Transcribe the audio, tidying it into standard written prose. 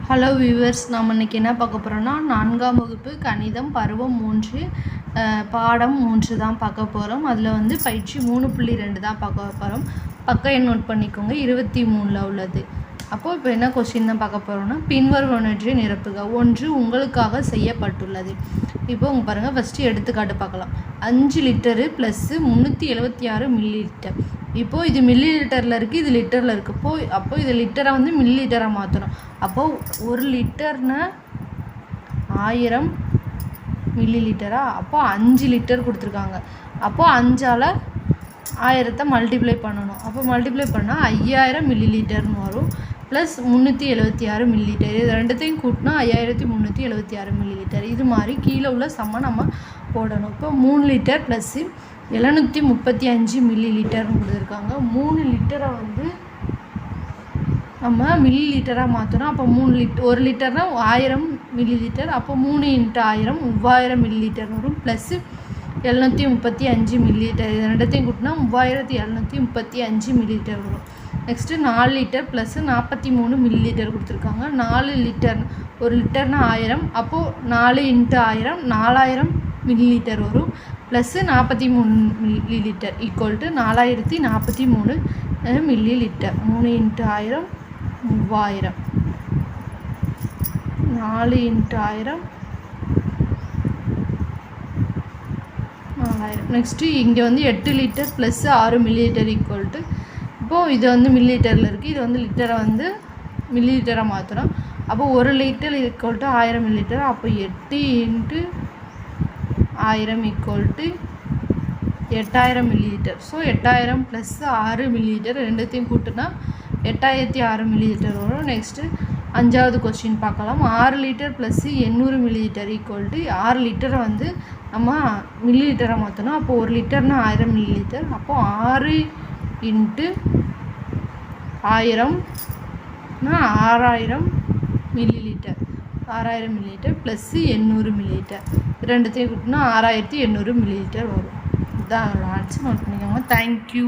Hello viewers, நாம் இன்றைக்கி என்ன பார்க்க போகிறோன்னா 4ஆம் வகுப்பு கணிதம் பருவம் 3 பாடம் 3 தான் பார்க்க போகிறோம். அதில் பயிற்சி 3.2 தான் பார்க்க போகிறோம். பக்கம் எண் நோட் பண்ணிக்கோங்க, 23ல் உள்ளது. அப்போது இப்போ என்ன கொஸ்டின் தான் பார்க்க போகிறோன்னா, பின்வருவனவற்றை நிரப்புக. 1 உங்களுக்காக செய்யப்பட்டுள்ளது. இப்போ உங்கள் பாருங்கள், ஃபஸ்ட்டு எடுத்துக்காட்டு பார்க்கலாம். 5 லிட்டரு ப்ளஸ் 376 மில்லி லிட்டர். இப்போது இது மில்லி லிட்டரில் இருக்குது, இது லிட்டரில் இருக்குது. அப்போது இது லிட்டரை மில்லி லிட்டராக மாற்றணும். அப்போது 1 லிட்டர்னா 1000 மில்லி லிட்டரா? அப்போது 5 லிட்டர் கொடுத்துருக்காங்க. அப்போது 5ஆல் 1000 மல்டிப்ளை பண்ணணும். அப்போ மல்டிப்ளை பண்ணால் 5000 மில்லி லிட்டர்னு வரும். Plus 376 milli litre. இது ரெண்டுத்தையும் கூட்டினா 5376 மில்லி லிட்டர். இது மாதிரி கீழே உள்ள சம்மை நம்ம போடணும். இப்போ 3 லிட்டர் ப்ளஸ்ஸு 735 மில்லி லிட்டர்னு கொடுத்துருக்காங்க. 3 லிட்டரை நம்ம மில்லி லிட்டராக மாற்றணும். அப்போ 1 லிட்டர்னால் 1000 மில்லி லிட்டர். அப்போ 3 × 1000 3000 மில்லி லிட்டர் வரும். Plus 735 milli litre. இது ரெண்டுத்தையும் கூட்டினா 3735 மில்லி லிட்டர் வரும். Next 4 litre plus 43 milli litre கொடுத்துருக்காங்க. 4 லிட்டர் 1 லிட்டர்னால் 1000. அப்போது 4 × 1000 4000 மில்லி லிட்டர் வரும். Plus 43 milli litre equal to 4043 milli litre. 3 × 1000 3000, 4 × 1000 4000. Next இங்கே 8 litre plus 6 milli litre equal to, இப்போது இது மில்லி லிட்டரில் இருக்குது, இது லிட்டரை மில்லி லிட்டராக மாற்றணும். அப்போ 1 litre equal to 1000 milli litre. அப்போ 8 × 1000 equal to 8000 milli litre. So 8000 plus 6 milli litre ரெண்டுத்தையும் கூட்டினா 8006 மில்லி லிட்டர் வரும். நெக்ஸ்ட்டு 5வது கொஸ்டின் பார்க்கலாம். 6 litre plus 800 milli litre equal to 6 லிட்டரை நம்ம மில்லி லிட்டரை மாற்றணும். அப்போது 1 லிட்டர்னால் 1000 மில்லி லிட்டர். அப்போது 6 × 1000 6000 milli litre. 6000 milli litre plus 800 milli litre. ரெண்டுத்தையும் கூட்டினா 6800 மில்லி லிட்டர் வரும். இதுதான் ஆன்சர். நோட் பண்ணிக்கோங்க. தேங்க்யூ.